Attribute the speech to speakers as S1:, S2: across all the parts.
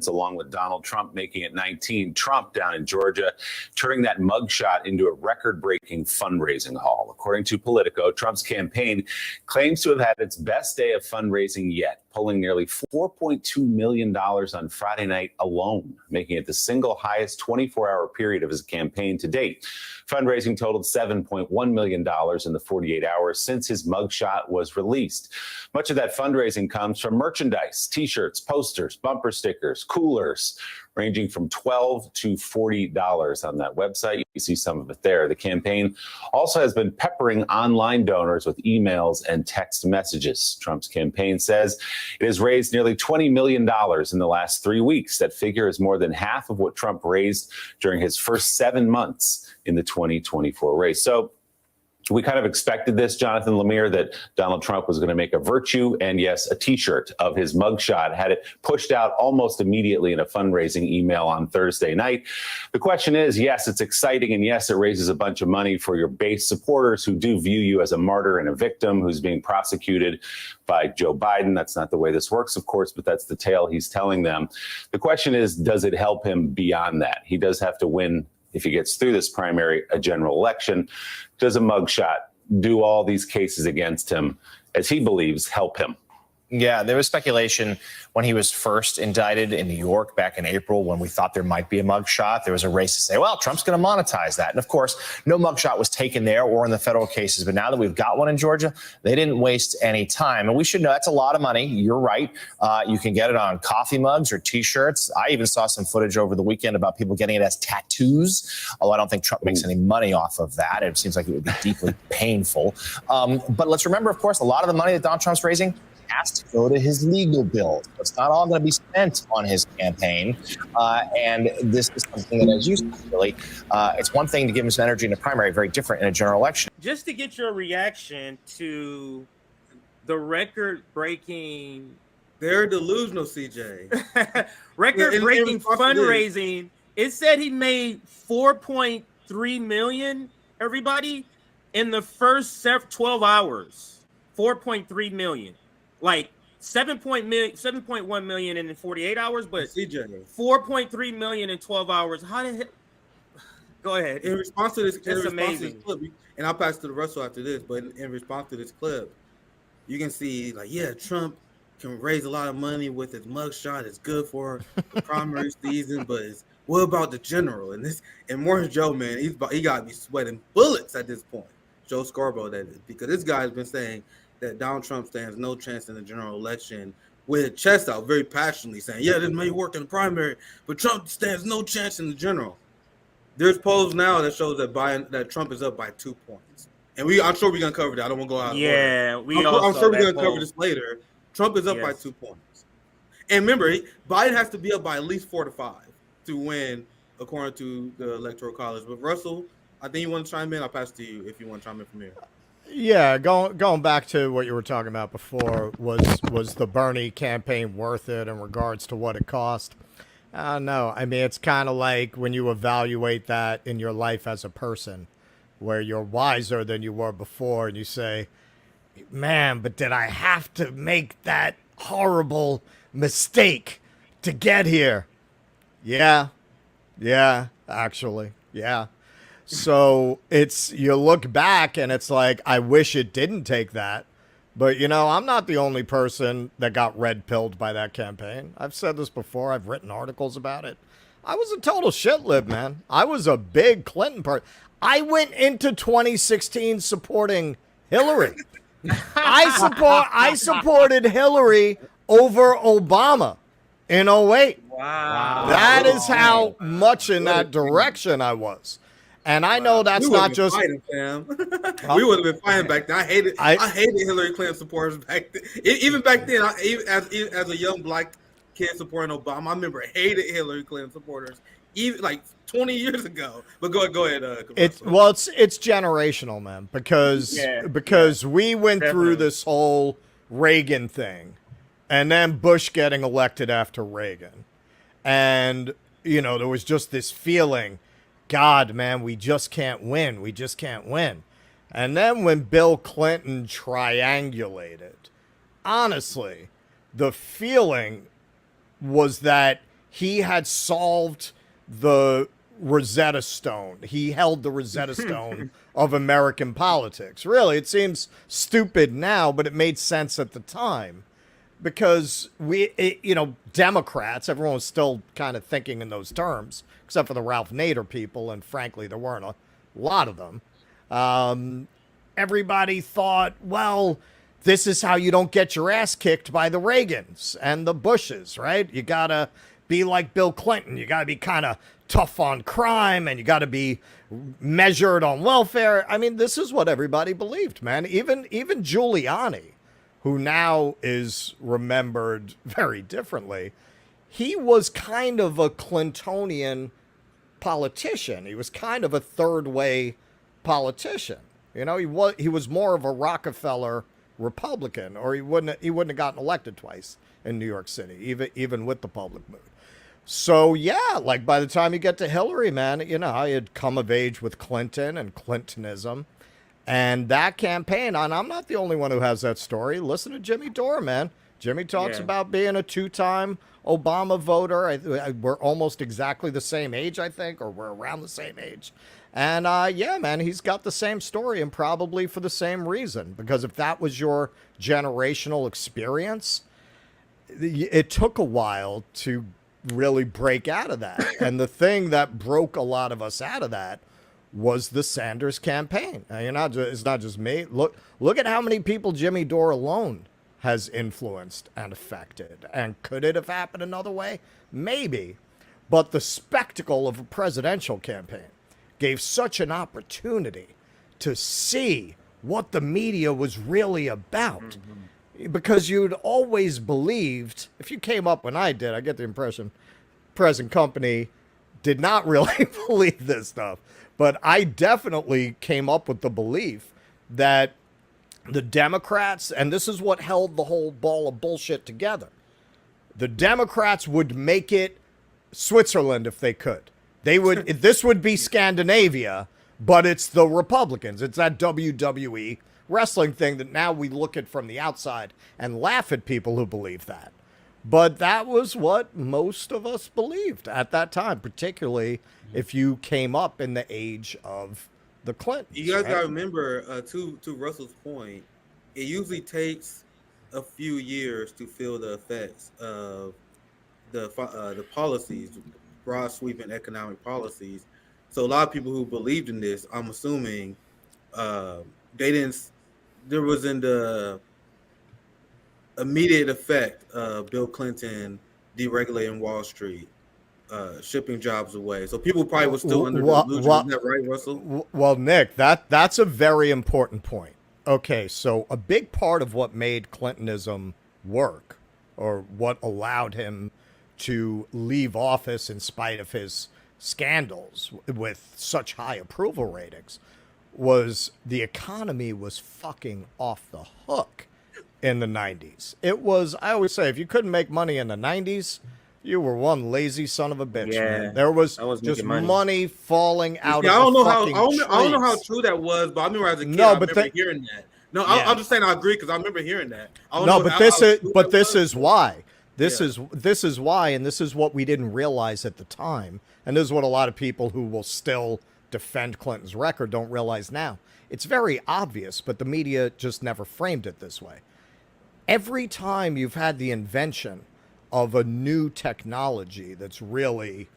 S1: along with Donald Trump making it 19. Trump down in Georgia, turning that mugshot into a record-breaking fundraising haul. According to Politico, Trump's campaign claims to have had its best day of fundraising yet, pulling nearly $4.2 million on Friday night alone, making it the single highest 24-hour period of his campaign to date. Fundraising totaled $7.1 million in the 48 hours since his mugshot was released. Much of that fundraising comes from merchandise, T-shirts, posters, bumper stickers, coolers, ranging from $12 to $40 on that website. You see some of it there. The campaign also has been peppering online donors with emails and text messages. Trump's campaign says it has raised nearly $20 million in the last 3 weeks. That figure is more than half of what Trump raised during his first 7 months in the 2024 race. So we kind of expected this, Jonathan Lemire, that Donald Trump was going to make a virtue and, yes, a T-shirt of his mugshot, had it pushed out almost immediately in a fundraising email on Thursday night. The question is, yes, it's exciting, and yes, it raises a bunch of money for your base supporters who do view you as a martyr and a victim who's being prosecuted by Joe Biden. That's not the way this works, of course, but that's the tale he's telling them. The question is, does it help him beyond that? He does have to win, if he gets through this primary, a general election. Does a mugshot do all these cases against him, as he believes, help him?
S2: Yeah, there was speculation when he was first indicted in New York back in April when we thought there might be a mugshot. There was a race to say, well, Trump's going to monetize that. And of course, no mugshot was taken there or in the federal cases. But now that we've got one in Georgia, they didn't waste any time. And we should know that's a lot of money. You're right. You can get it on coffee mugs or T-shirts. I even saw some footage over the weekend about people getting it as tattoos, although I don't think Trump makes any money off of that. It seems like it would be deeply painful. But let's remember, of course, a lot of the money that Donald Trump's raising has to go to his legal bills. It's not all going to be spent on his campaign. And this is something that, as you said, really, it's one thing to give him some energy in a primary, very different in a general election.
S3: Just to get your reaction to the record-breaking...
S4: They're delusional, CJ.
S3: Record-breaking fundraising. It said he made $4.3 million, everybody, in the first 12 hours. $4.3 million. Like 7.1 million in 48 hours, but
S4: CJ,
S3: 4.3 million in 12 hours. How did it? Go ahead.
S4: In response to this,
S3: amazing.
S4: Clip, and I'll pass to the Russell after this, but in response to this clip, you can see, like, yeah, Trump can raise a lot of money with his mugshot. It's good for the primary season, but what about the general? And Morris Joe, man, he got me sweating bullets at this point. Joe Scarborough, that is, because this guy's been saying that Donald Trump stands no chance in the general election, with chest out, very passionately saying, yeah, this may work in the primary, but Trump stands no chance in the general. There's polls now that shows that Trump is up by 2 points. And I'm sure we're going to cover that. I don't want to go out of order. I'm sure we're going to cover this later. Trump is up by 2 points. And remember, Biden has to be up by at least 4 to 5 to win, according to the Electoral College. But Russell, I think you want to chime in. I'll pass to you if you want to chime in from here.
S5: Yeah, going back to what you were talking about before, was the Bernie campaign worth it in regards to what it cost? No, I mean, it's kind of like when you evaluate that in your life as a person, where you're wiser than you were before, and you say, man, but did I have to make that horrible mistake to get here? Yeah, actually, yeah. So you look back and it's like, I wish it didn't take that. But, I'm not the only person that got red-pilled by that campaign. I've said this before. I've written articles about it. I was a total shitlib, man. I was a big Clinton part. I went into 2016 supporting Hillary. I supported Hillary over Obama in 2008.
S3: Wow.
S5: That is how much in that direction I was. And I know that's not just
S4: fighting, fam. We would have been fighting back then. I hated Hillary Clinton supporters back then. Even back then, as a young black kid supporting Obama, I remember hated Hillary Clinton supporters, even like 20 years ago. But go ahead.
S5: It's generational, man, because we went through this whole Reagan thing, and then Bush getting elected after Reagan, and there was just this feeling. God, man, we just can't win. We just can't win. And then when Bill Clinton triangulated, honestly, the feeling was that he had solved the Rosetta Stone. He held the Rosetta Stone of American politics. Really, it seems stupid now, but it made sense at the time because Democrats, everyone was still kind of thinking in those terms, except for the Ralph Nader people, and frankly, there weren't a lot of them. Everybody thought, well, this is how you don't get your ass kicked by the Reagans and the Bushes, right? You got to be like Bill Clinton. You got to be kind of tough on crime, and you got to be measured on welfare. I mean, this is what everybody believed, man. Even Giuliani, who now is remembered very differently, he was kind of a Clintonian politician. He was kind of a third way politician. You know, he was more of a Rockefeller Republican, or he wouldn't have gotten elected twice in New York City, even with the public mood. So yeah, like by the time you get to Hillary, man, you know, I had come of age with Clinton and Clintonism, and that campaign. And I'm not the only one who has that story. Listen to Jimmy Dore, man. Jimmy talks about being a 2-time Obama voter. We're almost exactly the same age, I think, or we're around the same age. And yeah, man, he's got the same story, and probably for the same reason. Because if that was your generational experience, it took a while to really break out of that. And the thing that broke a lot of us out of that was the Sanders campaign. Now, it's not just me. Look at how many people Jimmy Dore alone has influenced and affected. And could it have happened another way? Maybe. But the spectacle of a presidential campaign gave such an opportunity to see what the media was really about. Mm-hmm. Because you'd always believed, if you came up when I did, I get the impression present company did not really believe this stuff. But I definitely came up with the belief that the Democrats, and this is what held the whole ball of bullshit together, the Democrats would make it Switzerland if they could. This would be Scandinavia, but it's the Republicans. It's that WWE wrestling thing that now we look at from the outside and laugh at people who believe that. But that was what most of us believed at that time, particularly if you came up in the age of the Clintons.
S4: You guys got to remember, to Russell's point, it usually takes a few years to feel the effects of the policies, broad sweeping economic policies. So a lot of people who believed in this, I'm assuming, there wasn't the immediate effect of Bill Clinton deregulating Wall Street, shipping jobs away. So people probably were still under the illusion. Isn't that right, Russell?
S5: Well, Nick, that's a very important point. Okay, so a big part of what made Clintonism work, or what allowed him to leave office in spite of his scandals with such high approval ratings, was the economy was fucking off the hook in the 90s. It was, I always say, if you couldn't make money in the 90s, you were one lazy son of a bitch, man. There was just money falling out of the fucking trees.
S4: I don't know how true that was, but I remember as a kid, I remember hearing that. No, I'm just saying I agree because I remember hearing that.
S5: This is why. This is why, and this is what we didn't realize at the time, and this is what a lot of people who will still defend Clinton's record don't realize now. It's very obvious, but the media just never framed it this way. Every time you've had the invention of a new technology that's really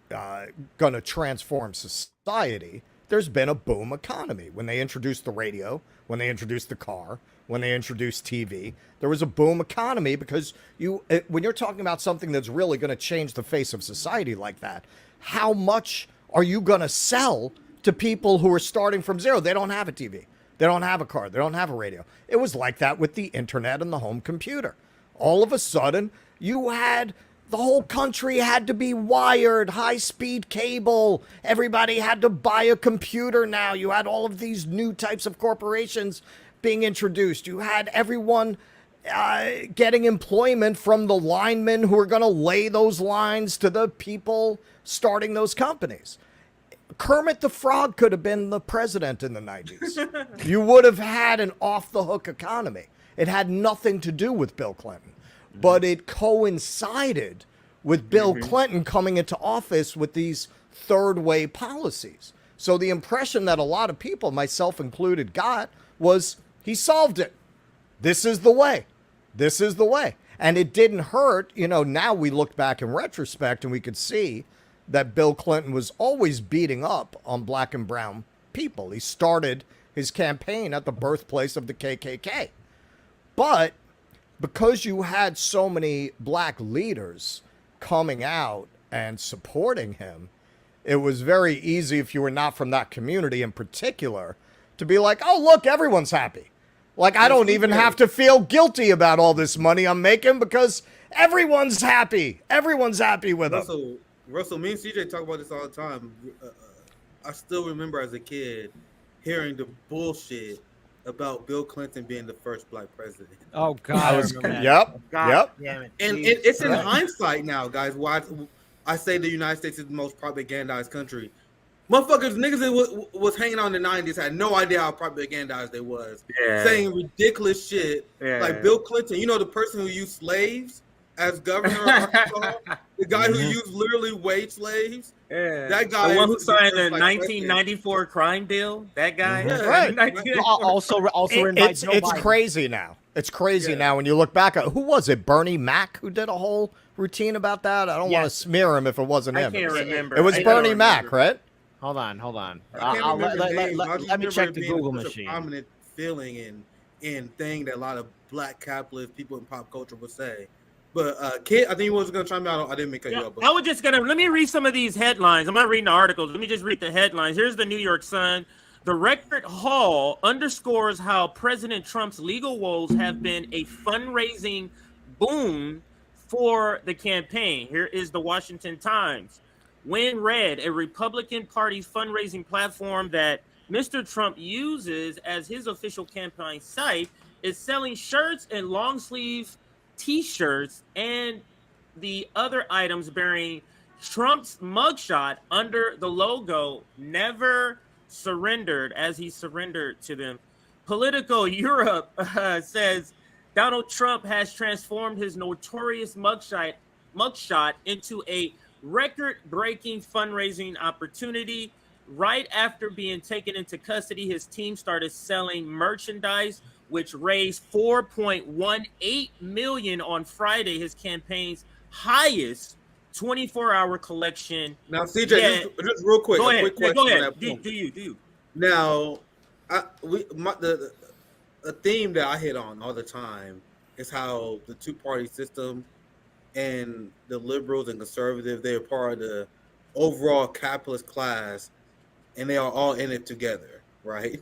S5: going to transform society, there's been a boom economy. When they introduced the radio, when they introduced the car, when they introduced TV, there was a boom economy because when you're talking about something that's really going to change the face of society like that, how much are you going to sell to people who are starting from zero? They don't have a TV. They don't have a car. They don't have a radio. It was like that with the internet and the home computer. All of a sudden, the whole country had to be wired, high-speed cable. Everybody had to buy a computer now. You had all of these new types of corporations being introduced. You had everyone getting employment, from the linemen who are going to lay those lines to the people starting those companies. Kermit the Frog could have been the president in the 90s. You would have had an off-the-hook economy. It had nothing to do with Bill Clinton, but it coincided with Bill Clinton coming into office with these third way policies. So the impression that a lot of people, myself included, got was he solved it. This is the way. This is the way. And it didn't hurt. You know, now we look back in retrospect and we could see that Bill Clinton was always beating up on black and brown people. He started his campaign at the birthplace of the KKK. But because you had so many black leaders coming out and supporting him, it was very easy, if you were not from that community in particular, to be like, oh, look, everyone's happy. Like, I don't even have to feel guilty about all this money I'm making because everyone's happy. Everyone's happy with him.
S4: Russell, me and CJ talk about this all the time. I still remember as a kid hearing the bullshit about Bill Clinton being the first black president.
S6: Oh, God. I remember that.
S5: Yep.
S6: God damn it.
S4: And it's in hindsight now, guys, why I say the United States is the most propagandized country. Motherfuckers, niggas that was hanging out in the 90s had no idea how propagandized they was.
S3: Yeah.
S4: Saying ridiculous shit.
S3: Yeah.
S4: Like Bill Clinton, you know, the person who used slaves as governor of Arkansas? The guy who used literally wage slaves?
S3: Yeah.
S4: That guy.
S3: The one who signed the
S4: like
S3: 1994 crime bill? That guy?
S4: Yeah.
S5: Right.
S6: Also invites Joe
S5: It's
S6: Biden.
S5: crazy now. It's crazy now when you look back at, who was it? Bernie Mac who did a whole routine about that? I don't want to smear him if it wasn't him.
S3: I can't remember.
S5: It was
S3: I
S5: Bernie
S3: don't
S5: Mac,
S3: remember.
S5: right?
S6: Hold on.
S4: I can't remember the name. I just
S6: Let me
S4: remember
S6: check
S4: it
S6: the
S4: being
S6: Google
S4: such a
S6: machine.
S4: prominent feeling and thing that a lot of black capitalist people in pop culture would say. But Kid, I think he was going to chime out. I didn't make cut you up. But
S3: I was just gonna let me read some of these headlines. I'm not reading the articles. Let me just read the headlines. Here's the New York Sun. The record haul underscores how President Trump's legal woes have been a fundraising boom for the campaign. Here is the Washington Times. When Red, a Republican Party fundraising platform that Mr. Trump uses as his official campaign site, is selling shirts and long sleeve T-shirts and the other items bearing Trump's mugshot under the logo "Never Surrendered," as he surrendered to them. Politico Europe says Donald Trump has transformed his notorious mugshot into a record-breaking fundraising opportunity. Right after being taken into custody, his team started selling merchandise, which raised $4.18 million on Friday, his campaig's highest 24-hour collection.
S4: now, CJ, just real quick,
S3: Go
S4: a
S3: ahead.
S4: quick question
S3: Go
S4: on
S3: ahead.
S4: that point.
S3: Do you?
S4: Now, the theme that I hit on all the time is how the two-party system and the liberals and conservatives, they're part of the overall capitalist class, and they are all in it together, right?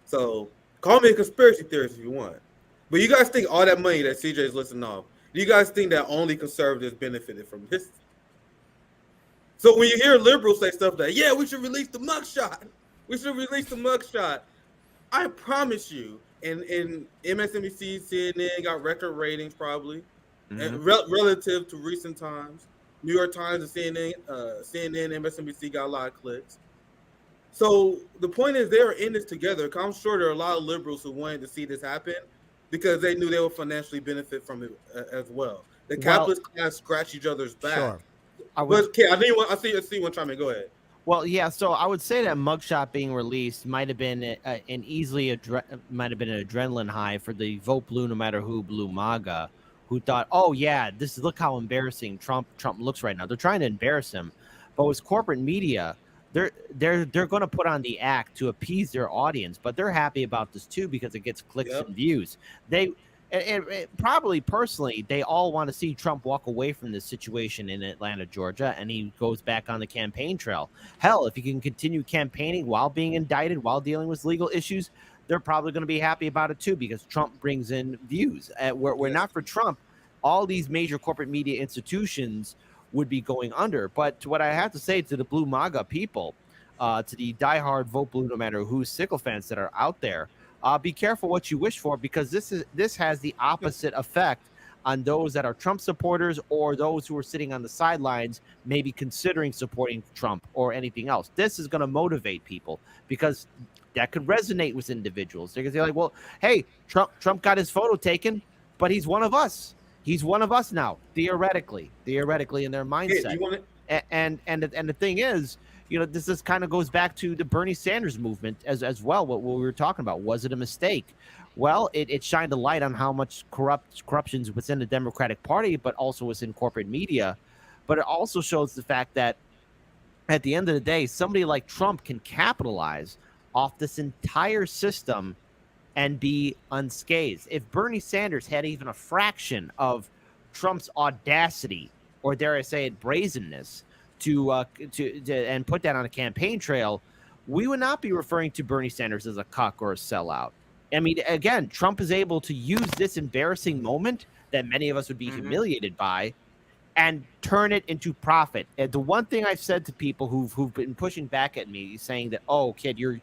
S4: So call me a conspiracy theorist if you want. But you guys think all that money that CJ is listing off, do you guys think that only conservatives benefited from this? So when you hear liberals say stuff like, yeah, we should release the mugshot. We should release the mugshot. I promise you, and MSNBC, CNN got record ratings probably, and relative to recent times. New York Times and CNN, MSNBC got a lot of clicks. So the point is they're in this together. I'm sure there are a lot of liberals who wanted to see this happen because they knew they would financially benefit from it as well. The capitalist class scratch each other's back.
S5: Sure.
S4: I see one chime in. Go ahead.
S6: Well, yeah. So I would say that mugshot being released might have been an adrenaline high for the vote blue no matter who blue MAGA, who thought, oh yeah, look how embarrassing Trump looks right now. They're trying to embarrass him, but with corporate media, they're going to put on the act to appease their audience, but they're happy about this too because it gets clicks and views. And probably personally, they all want to see Trump walk away from this situation in Atlanta, Georgia, and he goes back on the campaign trail. Hell, if he can continue campaigning while being indicted, while dealing with legal issues, they're probably going to be happy about it too because Trump brings in views. We're not for Trump. All these major corporate media institutions would be going under. But what I have to say to the blue MAGA people, to the diehard vote blue no matter who sycophants that are out there, be careful what you wish for because this has the opposite effect on those that are Trump supporters or those who are sitting on the sidelines, maybe considering supporting Trump or anything else. This is going to motivate people because that could resonate with individuals. They're going to say like, well, hey, Trump got his photo taken, but he's one of us. He's one of us now, theoretically in their mindset.
S3: you want
S6: And the thing is, this kind of goes back to the Bernie Sanders movement as well. What we were talking about, was it a mistake? Well, it shined a light on how much corruption's within the Democratic Party, but also within corporate media. But it also shows the fact that at the end of the day, somebody like Trump can capitalize off this entire system and be unscathed. If Bernie Sanders had even a fraction of Trump's audacity, or dare I say it, brazenness, to and put that on a campaign trail, we would not be referring to Bernie Sanders as a cuck or a sellout. I mean, again, Trump is able to use this embarrassing moment that many of us would be humiliated by and turn it into profit. And the one thing I've said to people who've been pushing back at me, saying that, oh, kid, you're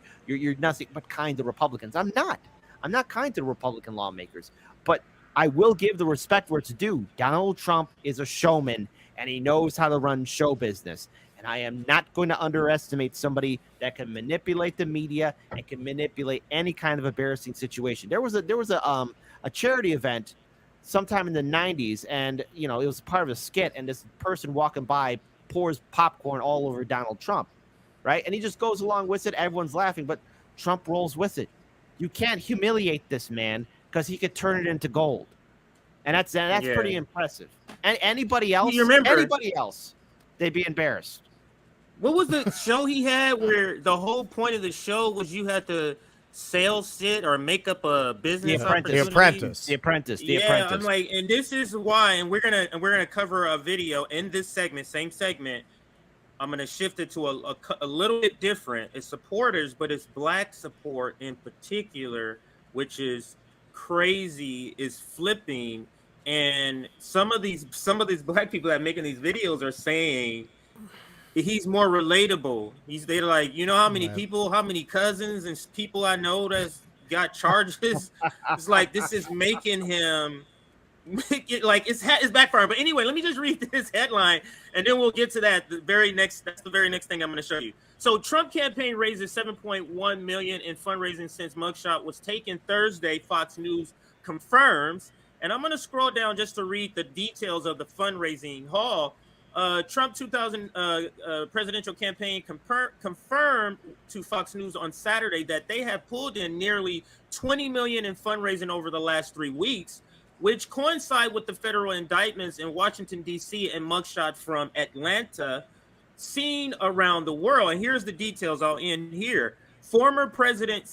S6: nothing but kind to Republicans. I'm not kind to the Republican lawmakers, but I will give the respect where it's due. Donald Trump is a showman, and he knows how to run show business. And I am not going to underestimate somebody that can manipulate the media and can manipulate any kind of embarrassing situation. There was a charity event sometime in the 90s, and it was part of a skit, and this person walking by pours popcorn all over Donald Trump, right? And he just goes along with it. Everyone's laughing, but Trump rolls with it. You can't humiliate this man because he could turn it into gold. And that's pretty impressive. And anybody else, they'd be embarrassed.
S3: What was the show he had where the whole point of the show was you had to sales sit or make up a business?
S5: The Apprentice.
S3: I'm like, and this is why, and we're gonna cover a video in this segment, same segment. I'm gonna shift it to a little bit different. It's supporters, but it's black support in particular, which is crazy, is flipping. And some of these black people that are making these videos are saying he's more relatable. They're like, how many people, how many cousins and people I know that's got charges. It's like, this is making him like it's backfiring. But anyway, let me just read this headline and then we'll get to that. That's the very next thing I'm going to show you. So Trump campaign raises $7.1 million in fundraising since Mugshot was taken Thursday, Fox News confirms. And I'm going to scroll down just to read the details of the fundraising haul. Trump 2000 presidential campaign confirmed to Fox News on Saturday that they have pulled in nearly $20 million in fundraising over the last 3 weeks, which coincide with the federal indictments in Washington, D.C. and Mugshot from Atlanta seen around the world. And here's the details. I'll end here. Former President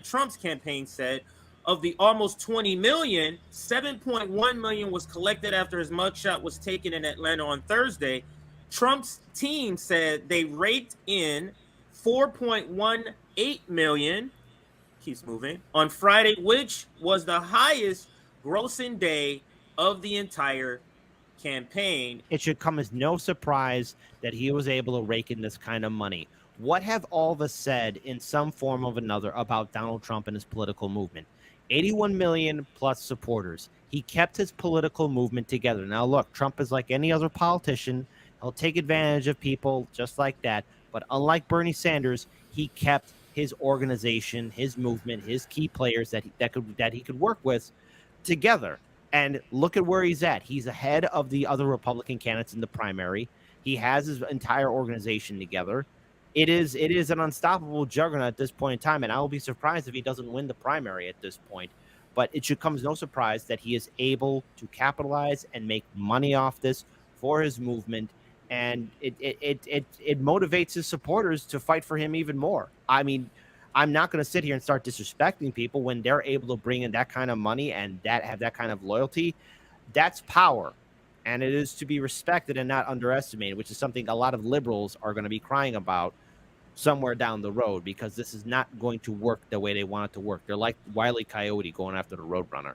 S3: Trump's campaign said of the almost 20 million, 7.1 million was collected after his mugshot was taken in Atlanta on Thursday. Trump's team said they raked in 4.18 million, keeps moving, on Friday, which was the highest grossing day of the entire campaign.
S6: It should come as no surprise that he was able to rake in this kind of money. What have all of us said in some form or another about Donald Trump and his political movement? 81 million plus supporters. He kept his political movement together. Now, look, Trump is like any other politician. He'll take advantage of people just like that. But unlike Bernie Sanders, he kept his organization, his movement, his key players that he could work with together. And look at where he's at. He's ahead of the other Republican candidates in the primary. He has his entire organization together. It is an unstoppable juggernaut at this point in time, and I will be surprised if he doesn't win the primary at this point. But it should come as no surprise that he is able to capitalize and make money off this for his movement, and it motivates his supporters to fight for him even more. I mean, I'm not going to sit here and start disrespecting people when they're able to bring in that kind of money and have that kind of loyalty. That's power. And it is to be respected and not underestimated, which is something a lot of liberals are going to be crying about somewhere down the road, because this is not going to work the way they want it to work. They're like Wile E. Coyote going after the Roadrunner.